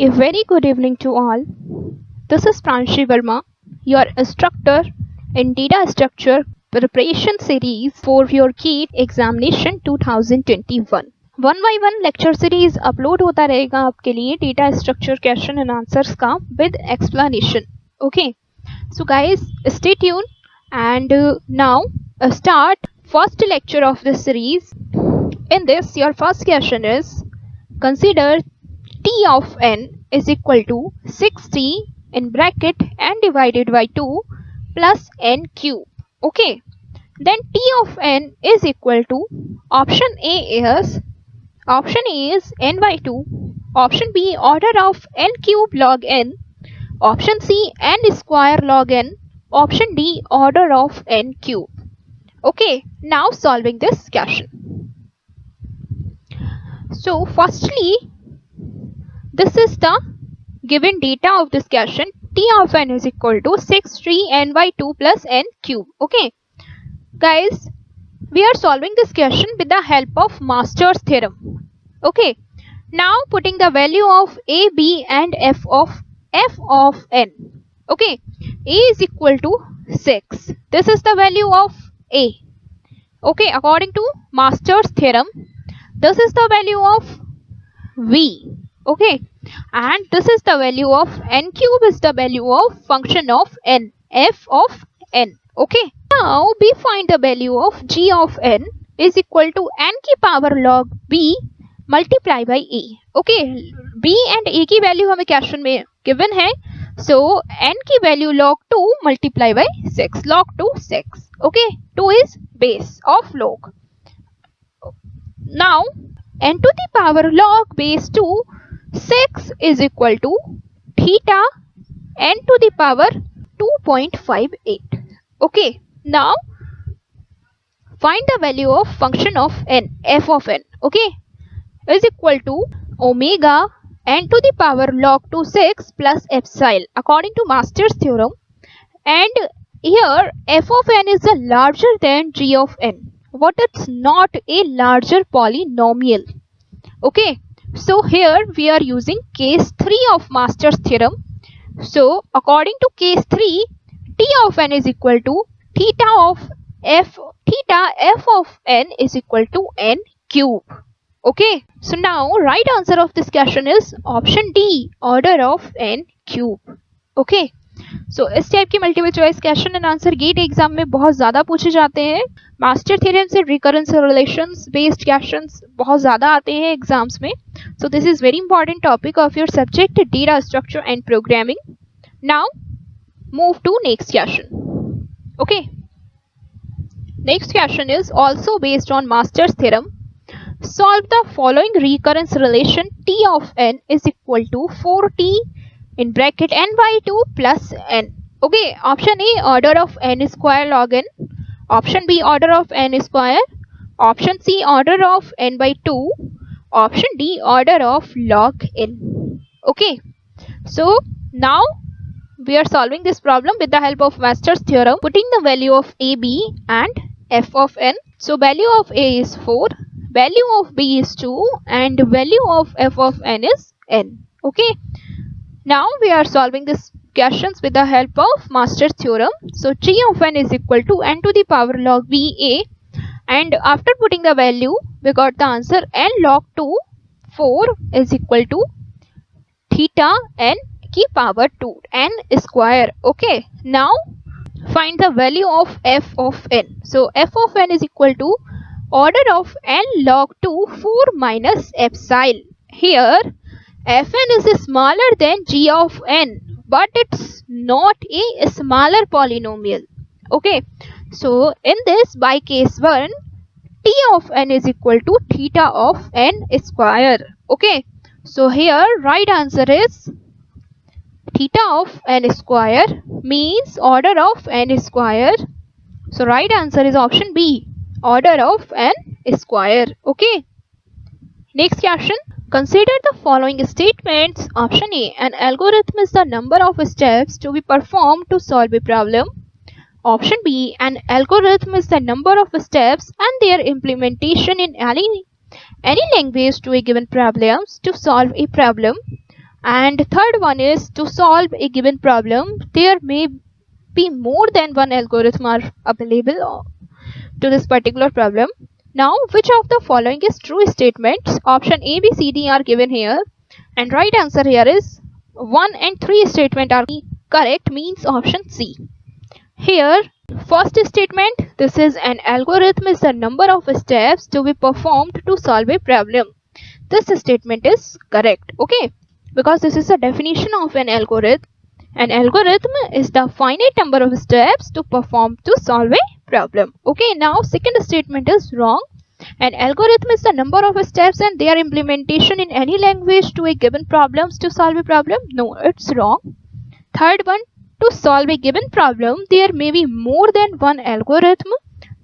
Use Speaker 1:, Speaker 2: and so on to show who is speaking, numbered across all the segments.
Speaker 1: A very good evening to all. This is Pranshi Verma, your instructor in Data Structure Preparation Series for your GATE Examination 2021. One by one lecture series upload होता रहेगा आपके लिए data structure question and answers का with explanation. Okay, so guys stay tune and now start first lecture of this series. In this, your first question is, consider t of n is equal to 6t in bracket and divided by 2 plus n cube. Okay, then t of n is equal to option A is n by 2, option B order of n cube log n, option C n square log n, option D order of n cube. Okay, now solving this question. So firstly, this is the given data of this question. T of n is equal to 6 n by 2 plus n cube. Okay, guys, we are solving this question with the help of Master's theorem. Okay, now putting the value of a, b and f of n. Okay, a is equal to 6. This is the value of a. Okay, according to Master's theorem, this is the value of v. Okay, and this is the value of n cube is the value of function of n, f of n. Okay, now we find the value of g of n is equal to n की power log b multiply by a. Okay, b and a की value हमें question में given है. So n की value log 2 multiply by 6. Log 2 6. Okay, 2 is base of log. Now n to the power log base 2 6 is equal to theta n to the power 2.58. Okay, now find the value of function of n, f of n. Okay, is equal to omega n to the power log 2 6 plus epsilon according to Master's theorem, and here f of n is larger than g of n, but it's not a larger polynomial. Okay, so here we are using case 3 of Master's theorem. So according to case 3, t of n is equal to theta f of n is equal to n cube. Okay, so now right answer of this question is option D, order of n cube. Okay, so इस type के multiple choice question and answer GATE exam में बहुत ज़्यादा पूछे जाते हैं. Master theorem से recurrence relations based questions बहुत ज़्यादा आते हैं एग्जाम्स में. So this is very important topic of your subject data structure and programming. Now move to next question. Okay, next question is also based on masters theorem. Solve the following recurrence relation. T of n is equal to 4t in bracket n by 2 plus n. Okay, option A order of n square log n, option B order of n square, option C order of n by 2, option D order of log n. Okay, so now we are solving this problem with the help of Master's theorem, putting the value of a, b and f of n. So value of a is 4, value of b is 2 and value of f of n is n. Okay, now we are solving this questions with the help of Master's theorem. So g of n is equal to n to the power log b a, and after putting the value we got the answer n log 2 4 is equal to theta n की power 2 n square. Okay, now find the value of f of n. So f of n is equal to order of n log 2 4 minus epsilon. Here fn is smaller than g of n, but it's not a smaller polynomial. Okay, so in this by case 1, t of n is equal to theta of n square. Okay, so here right answer is theta of n square means order of n square. So right answer is option B, order of n square. Okay, next question. Consider the following statements. Option A, an algorithm is the number of steps to be performed to solve a problem. Option B, an algorithm is the number of steps and their implementation in any language to a given problem to solve a problem. And third one is to solve a given problem, there may be more than one algorithm are available to this particular problem. Now, which of the following is true statements? Option A, B, C, D are given here, and right answer here is 1 and 3 statement are correct, means option C. Here, first statement, this is an algorithm is the number of steps to be performed to solve a problem. This statement is correct, okay, because this is the definition of an algorithm. An algorithm is the finite number of steps to perform to solve a problem. Okay, now second statement is wrong. An algorithm is the number of steps and their implementation in any language to a given problems to solve a problem. No, it's wrong. Third one, to solve a given problem, there may be more than one algorithm.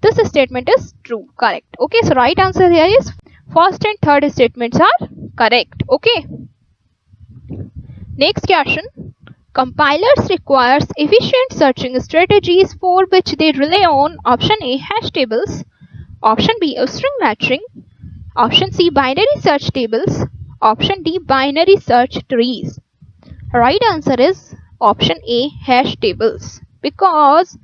Speaker 1: This statement is true, correct. Okay, so right answer here is first and third statements are correct. Okay. Next question. Compilers requires efficient searching strategies for which they rely on option A, hash tables, option B, string matching, option C, binary search tables, option D, binary search trees. Right answer is option A, hash tables, because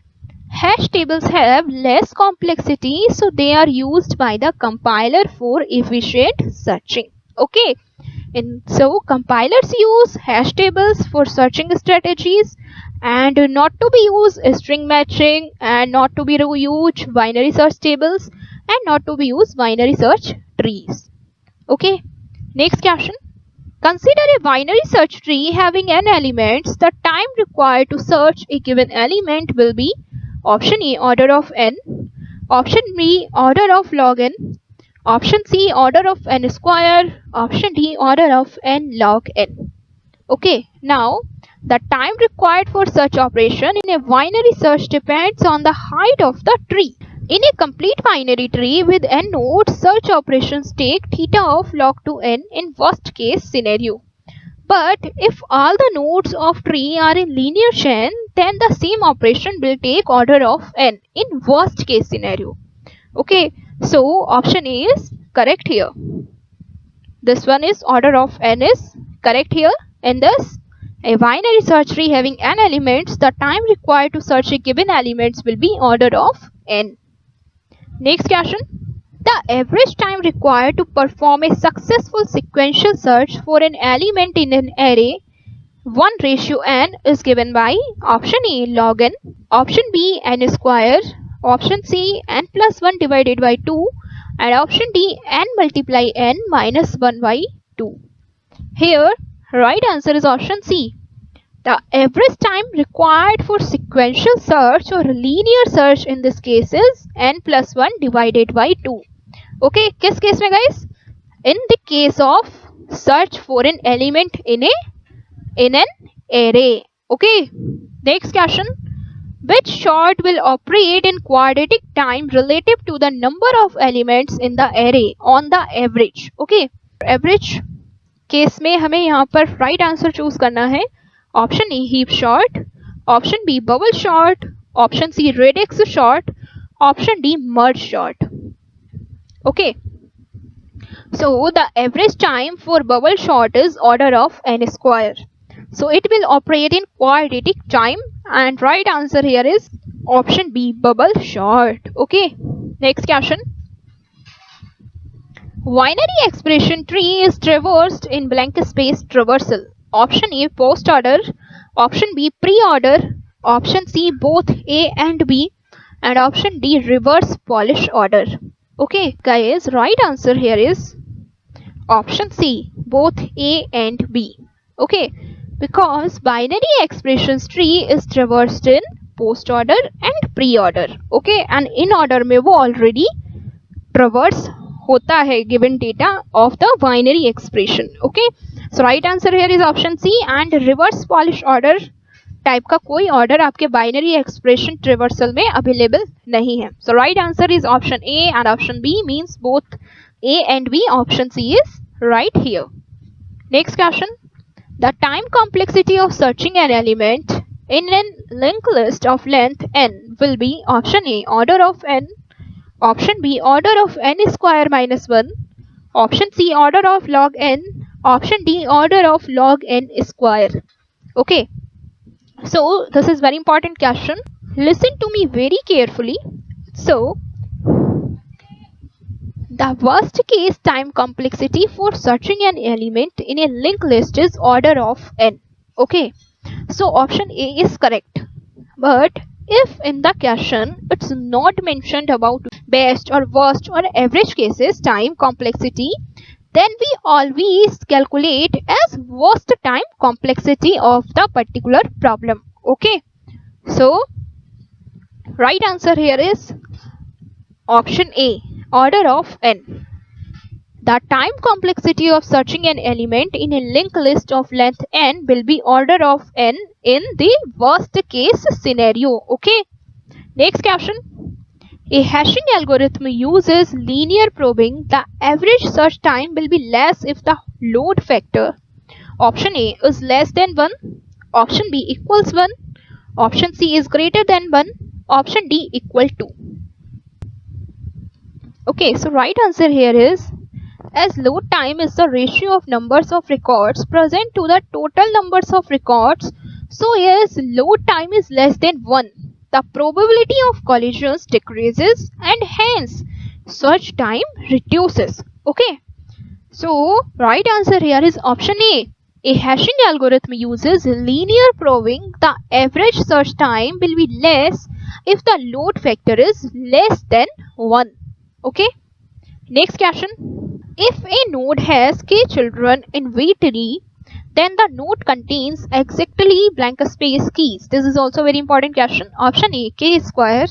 Speaker 1: hash tables have less complexity, so they are used by the compiler for efficient searching. Okay. And so compilers use hash tables for searching strategies, and not to be used string matching, and not to be used binary search tables, and not to be used binary search trees. Okay. Next question. Consider a binary search tree having n elements. The time required to search a given element will be option A, order of n, option B, order of log n, option C, order of n square, option D, order of n log n. Okay, now the time required for such operation in a binary search depends on the height of the tree. In a complete binary tree with n nodes, search operations take theta of log 2n in worst case scenario. But if all the nodes of tree are in linear chain, then the same operation will take order of n in worst case scenario. Okay, so option A is correct here. This one is order of n is correct here. And thus, a binary search tree having n elements, the time required to search a given elements will be order of n. Next question. The average time required to perform a successful sequential search for an element in an array 1:n is given by option A, log n, option B, n square, option C, n plus 1 divided by 2, and option D, n multiply n minus 1 by 2. Here, right answer is option C. The average time required for sequential search or linear search in this case is n plus 1 divided by 2. Okay, किस case में guys? In the case of search for an element in an array. Okay, next question. Which sort will operate in quadratic time relative to the number of elements in the array on the average? Okay, average case में हमें यहाँ पर right answer choose करना है. Option A, heap sort, option B, bubble sort, option C, radix sort, option D, merge sort. Okay, so the average time for bubble sort is order of n square. So it will operate in quadratic time, and right answer here is option B, bubble sort. Okay, next question. Binary expression tree is traversed in blank space traversal. Option A, post order, option B, pre-order, option C, both A and B, and option D, reverse Polish order. Okay guys, right answer here is option C, both A and B. Okay, because binary expressions tree is traversed in post order and pre-order. Okay, and in order में वो already traverse होता है given data of the binary expression. Okay, so right answer here is option C, and reverse Polish order type का कोई order आपके binary expression traversal में available नहीं है. So right answer is option A and option B, means both A and B. Option C is right here. Next question. The time complexity of searching an element in a linked list of length n will be option A, order of n, option B, order of n square minus 1, option C, order of log n, Option D, order of log n square. Okay, so this is very important question. Listen to me very carefully. So the worst case time complexity for searching an element in a linked list is order of n. Okay, so option A is correct. But if in the question it's not mentioned about best or worst or average cases time complexity, then we always calculate as worst time complexity of the particular problem. Okay, so right answer here is option A, order of n. The time complexity of searching an element in a linked list of length n will be order of n in the worst case scenario. Okay. Next question. A hashing algorithm uses linear probing. The average search time will be less if the load factor option A is less than 1, option B equals 1, option C is greater than 1, option D equal to. Okay, so right answer here is, as load time is the ratio of numbers of records present to the total numbers of records, so yes, load time is less than 1. The probability of collisions decreases and hence search time reduces. Okay, so right answer here is option A. A hashing algorithm uses linear probing. The average search time will be less if the load factor is less than 1. Okay, next question. If a node has k children in V tree, then the node contains exactly blank space keys. This is also very important question. Option A, k square,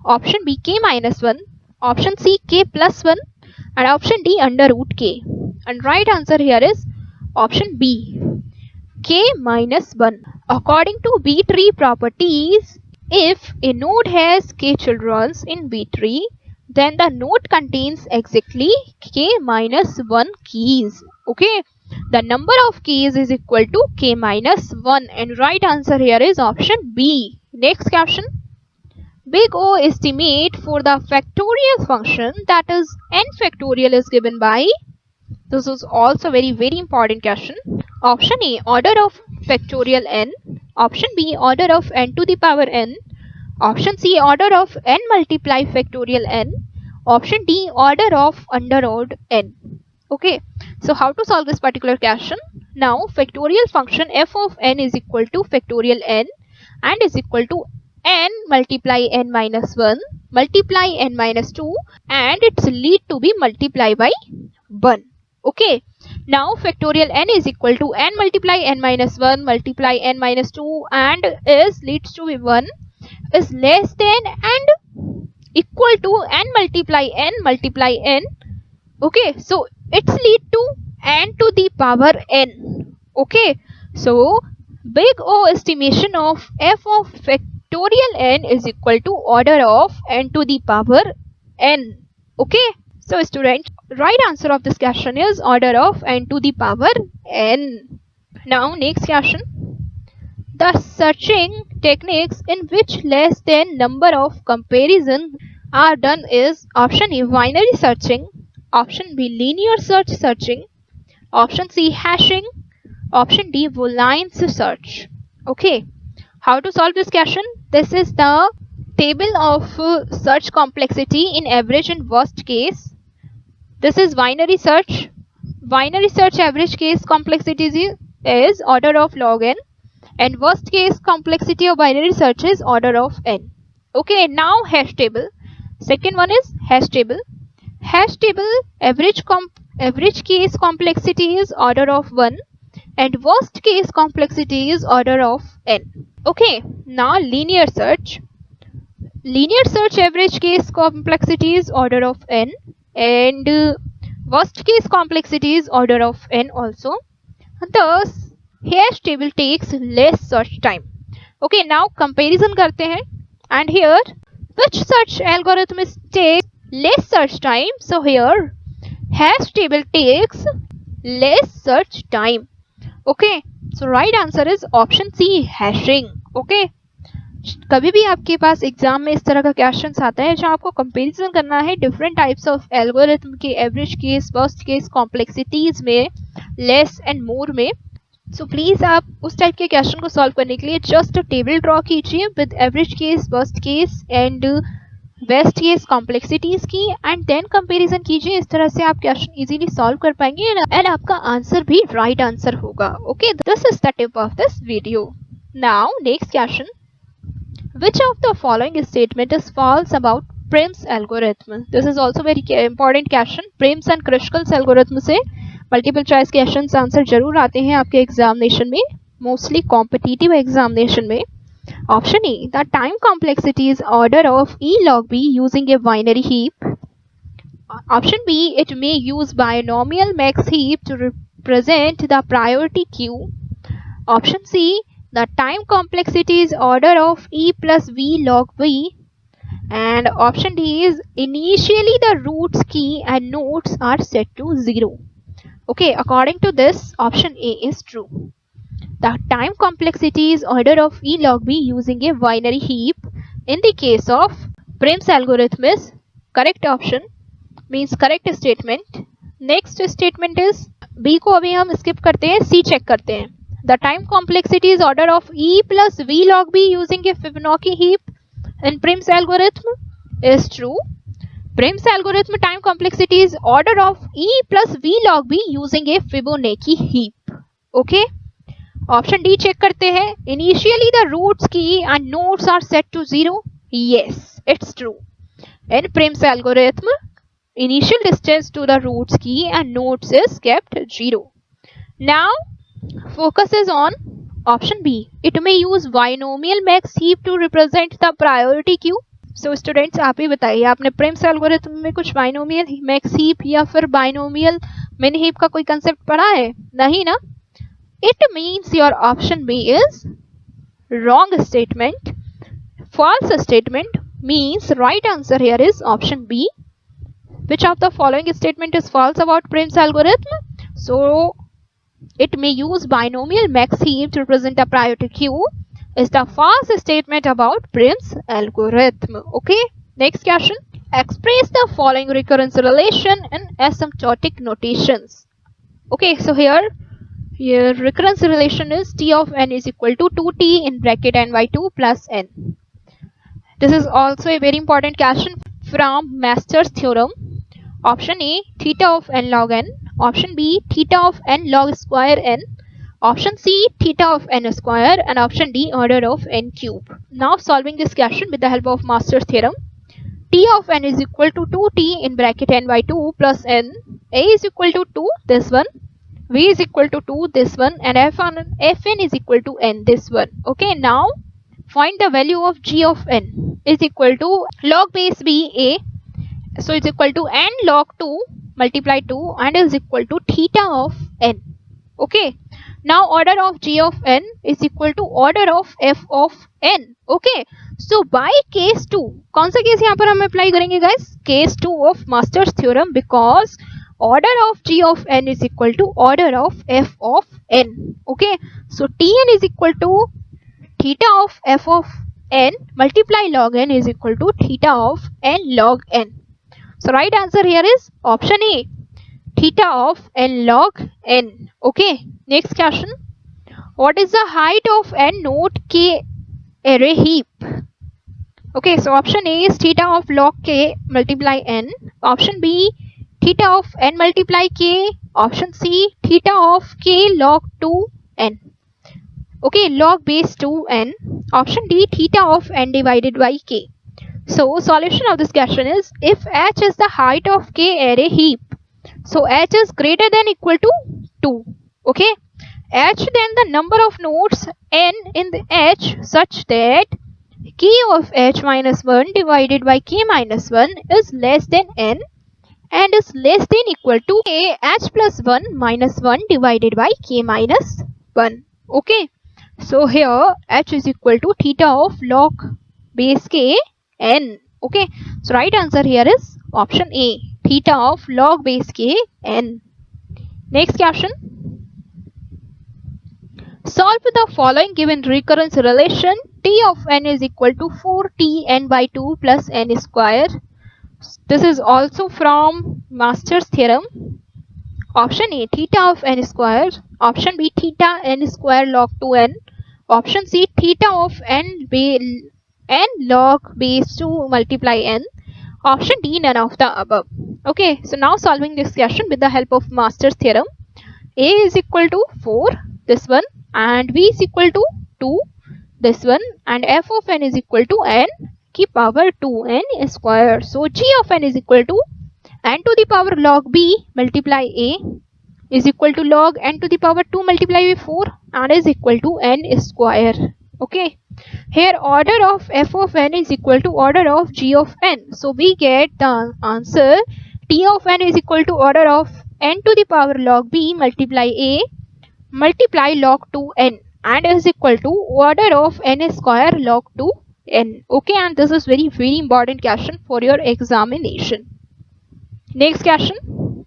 Speaker 1: option B, k minus 1, option C, k plus 1, and option D, under root k. And right answer here is option B, k minus 1. According to B tree properties, if a node has k children in B tree, then the node contains exactly k minus 1 keys. Okay, the number of keys is equal to k minus 1, and right answer here is option B. Next question. Big O estimate for the factorial function, that is n factorial, is given by, this is also very important question. Option A, order of factorial n, option B, order of n to the power n, option C, order of n multiply factorial n, option D, order of under root n. Okay, so how to solve this particular question? Now factorial function f of n is equal to factorial n and is equal to n multiply n minus 1 multiply n minus 2 and its lead to be multiplied by 1. Okay, now factorial n is equal to n multiply n minus 1 multiply n minus 2 and is leads to be 1 is less than and equal to n multiply n. Okay, so it's lead to n to the power n. Okay, so big O estimation of f of factorial n is equal to order of n to the power n. Okay, so student, right answer of this question is order of n to the power n. Now next question. The searching techniques in which less than number of comparison are done is option A, binary searching, option B, linear searching, option C, hashing, option D, Boolean search. Okay, how to solve this question? This is the table of search complexity in average and worst case. This is binary search. Binary search average case complexity is order of log n, and worst case complexity of binary search is order of n. Okay, now hash table. Second one is hash table. Hash table average case complexity is order of 1 and worst case complexity is order of n. Okay, now linear search. Linear search average case complexity is order of n and worst case complexity is order of n also. Thus, hash table takes less search time. Okay, now comparison करते हैं, and here which search algorithm takes less search time? So here hash table takes less search time. Okay, so right answer is option C, hashing. Okay, कभी भी आपके पास exam में इस तरह का question आता है जहां आपको कंपैरिजन करना है डिफरेंट टाइप्स ऑफ एल्गोरिथम के average case, worst case, complexities में, लेस एंड मोर में, सो प्लीज आप उस टाइप के क्वेश्चन को सॉल्व करने के लिए जस्ट टेबल ड्रॉ कीजिए with average case, worst case and best case complexities की, एंड देन कंपैरिजन कीजिए। इस तरह से आप क्वेश्चन इजीली सॉल्व कर पाएंगे एंड आपका आंसर भी राइट आंसर होगा। Okay, this is the tip of this video. Now next question, which of the following statement is false about Prim's algorithm? This is also very important question. Prim's and Kruskal's algorithm से multiple choice questions answer जरूर आते हैं आपके examination में, mostly competitive examination में। Option A, the time complexity is order of e log b using a binary heap. Option B, it may use binomial max heap to represent the priority queue. Option C, the time complexity is order of e plus v log v. And option D is initially the roots key and nodes are set to 0. Okay, according to this, option A is true. The time complexity is order of e log v using a binary heap in the case of Prim's algorithm is correct option, means correct statement. Next statement is B को अभी हम skip करते हैं, C check करते हैं। The time complexity is order of e plus v log b using a Fibonacci heap in Prim's algorithm is true. Prim's algorithm time complexity is order of e plus v log b using a Fibonacci heap. Okay. Option D check करते हैं। Initially the roots key and nodes are set to 0. Yes, it's true. In Prim's algorithm, initial distance to the roots key and nodes is kept 0. Now focus is on option B. It may use binomial max heap to represent the priority queue. So students, आप ही बताइए, आपने Prim's algorithm में कुछ binomial max heap या फिर binomial min heap का कोई concept पढ़ा है? नहीं ना? It means your option B is wrong statement. False statement means right answer here is option B. Which of the following statement is false about Prim's algorithm? So it may use binomial max heap to represent a priority queue is the false statement about Prim's algorithm. Okay, next question. Express the following recurrence relation in asymptotic notations. Okay, so here recurrence relation is t of n is equal to 2t in bracket n by 2 plus n. This is also a very important question from Master's theorem. Option A, theta of n log n. Option B, theta of n log square n. Option C, theta of n square. And option D, order of n cube. Now solving this question with the help of Master's theorem. T of n is equal to 2t in bracket n by 2 plus n. A is equal to 2, this one. V is equal to 2, this one. And Fn is equal to n, this one. Okay, now find the value of g of n is equal to log base b a. So it's equal to n log 2 multiply 2 and is equal to theta of n. Okay. Now order of g of n is equal to order of f of n. Okay. So by case 2, कौन सा case यहाँ पर हम apply करेंगे guys? Case 2 of Master's theorem, because order of g of n is equal to order of f of n. Okay. So Tn is equal to theta of f of n multiply log n is equal to theta of n log n. So right answer here is option A, theta of n log n. Okay, next question. What is the height of n node k array heap? Okay, so option A is theta of log k multiply n. Option B, theta of n multiply k. Option C, theta of k log 2 n. Okay, log base 2 n. Option D, theta of n divided by k. So solution of this question is, if h is the height of k array heap, so h is greater than equal to 2. Okay, h then the number of nodes n in the h such that k of h minus 1 divided by k minus 1 is less than n and is less than equal to k h plus 1 minus 1 divided by k minus 1. Okay, so here h is equal to theta of log base k n. Okay, so right answer here is option A, theta of log base k n. Next question. Solve the following given recurrence relation. T of n is equal to 4tn by 2 plus n square. This is also from Master's theorem. Option A, theta of n square. Option B, theta n square log 2n. Option C, theta of n log base 2 multiply n. Option D, none of the above. Okay, so now solving this question with the help of Master's theorem. A is equal to 4, this one, and B is equal to 2, this one, and f of n is equal to n की power 2n square. So g of n is equal to n to the power log b multiply a is equal to log n to the power 2 multiply 4 and is equal to n square. Okay, here order of f of n is equal to order of g of n. So we get the answer t of n is equal to order of n to the power log b multiply a multiply log 2n and is equal to order of n square log 2n. Okay, and this is very important question for your examination. Next question.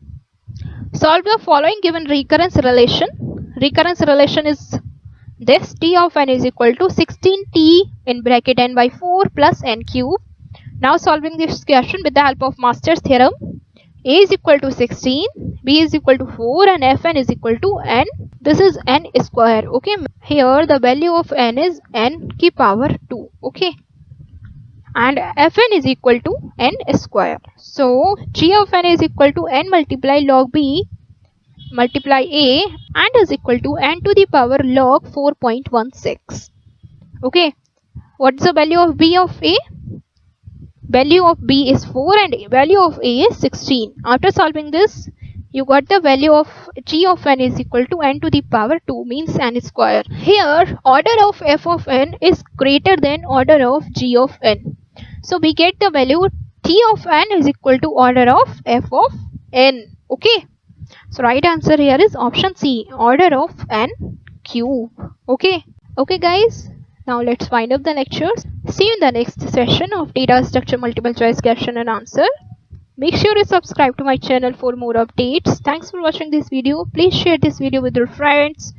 Speaker 1: Solve the following given recurrence relation. Recurrence relation is this: t of n is equal to 16t in bracket n by 4 plus n cube. Now solving this question with the help of Master's theorem. A is equal to 16, B is equal to 4 and Fn is equal to n. This is n square. Okay, here the value of n is n की power 2. Okay, and Fn is equal to n square. So g of n is equal to n multiply log b multiply a and is equal to n to the power log 4.16. Okay, what's the value of b of a? Value of b is 4 and value of a is 16. After solving this, you got the value of g of n is equal to n to the power 2, means n square. Here order of f of n is greater than order of g of n. So we get the value t of n is equal to order of f of n. Okay, so right answer here is option C, order of n cube. Okay guys, now let's wind up the lectures. See you in the next session of data structure multiple choice question and answer. Make sure to subscribe to my channel for more updates. Thanks for watching this video. Please share this video with your friends.